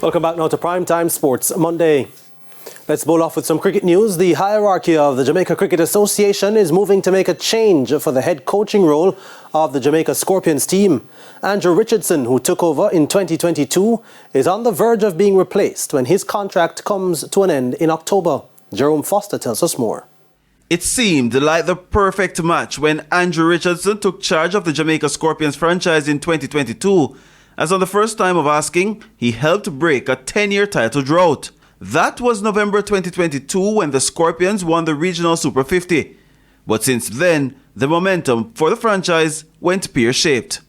Welcome back now to Primetime Sports Monday. Let's bowl off with some cricket news. The hierarchy of the Jamaica Cricket Association is moving to make a change for the head coaching role of the Jamaica Scorpions team. Andrew Richardson, who took over in 2022, is on the verge of being replaced when his contract comes to an end in October. Jerome Foster tells us more. It seemed like the perfect match when Andrew Richardson took charge of the Jamaica Scorpions franchise in 2022, as on the first time of asking, he helped break a 10-year title drought. That was November 2022 when the Scorpions won the Regional Super 50. But since then, the momentum for the franchise went pear-shaped.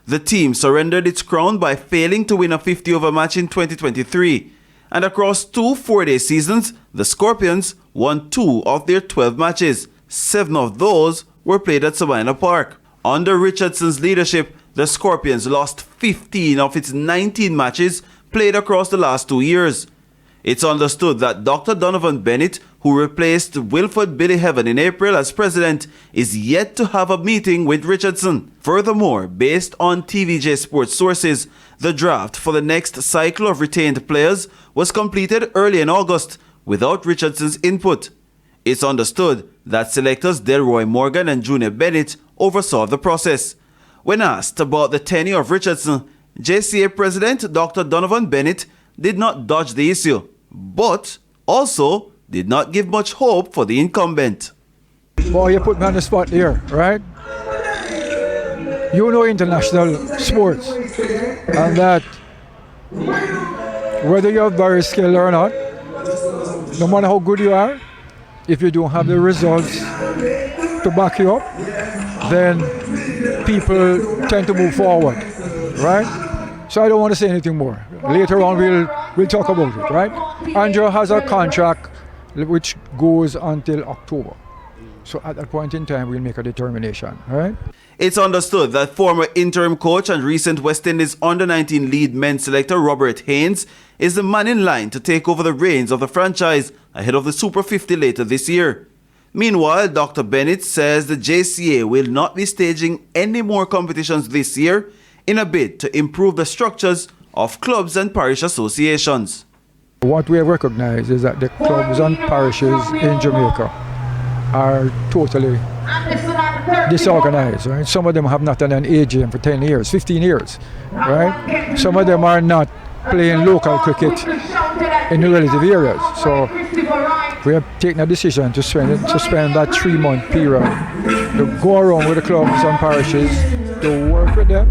The team surrendered its crown by failing to win a 50-over match in 2023. And across 2 four-day seasons, the Scorpions won 2 of their 12 matches. 7 of those were played at Savannah Park. Under Richardson's leadership, the Scorpions lost 15 of its 19 matches played across the last 2 years. It's understood that Dr. Donovan Bennett, who replaced Wilford Billy Heaven in April as president, is yet to have a meeting with Richardson. Furthermore, based on TVJ Sports sources, the draft for the next cycle of retained players was completed early in August without Richardson's input. It's understood that selectors Delroy Morgan and Junior Bennett oversaw the process. When asked about the tenure of Richardson, JCA President Dr. Donovan Bennett did not dodge the issue, but also did not give much hope for the incumbent. Boy, you put me on the spot here, right? You know international sports, and that whether you're very skilled or not, no matter how good you are, if you don't have the results to back you up, then people tend to move forward, right? So I don't want to say anything more. Later on we'll talk about it, right? Andrew has a contract which goes until October. So at that point in time we'll make a determination, all right? It's understood that former interim coach and recent West Indies under-19 lead men's selector Robert Haynes is the man in line to take over the reins of the franchise ahead of the Super 50 later this year. Meanwhile, Dr. Bennett says the JCA will not be staging any more competitions this year in a bid to improve the structures of clubs and parish associations. What we have recognized is that the clubs and parishes in Jamaica are totally disorganized, right? Some of them have not done an AGM for 10 years, 15 years, right? Some of them are not playing local cricket in the relative areas. So we have taken a decision to spend that 3-month period to go around with the clubs and parishes, to work with them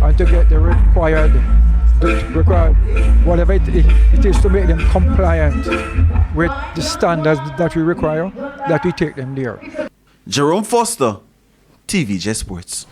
and to get the required whatever it is to make them compliant with the standards that we require, that we take them there. Jerome Foster, TVJ Sports.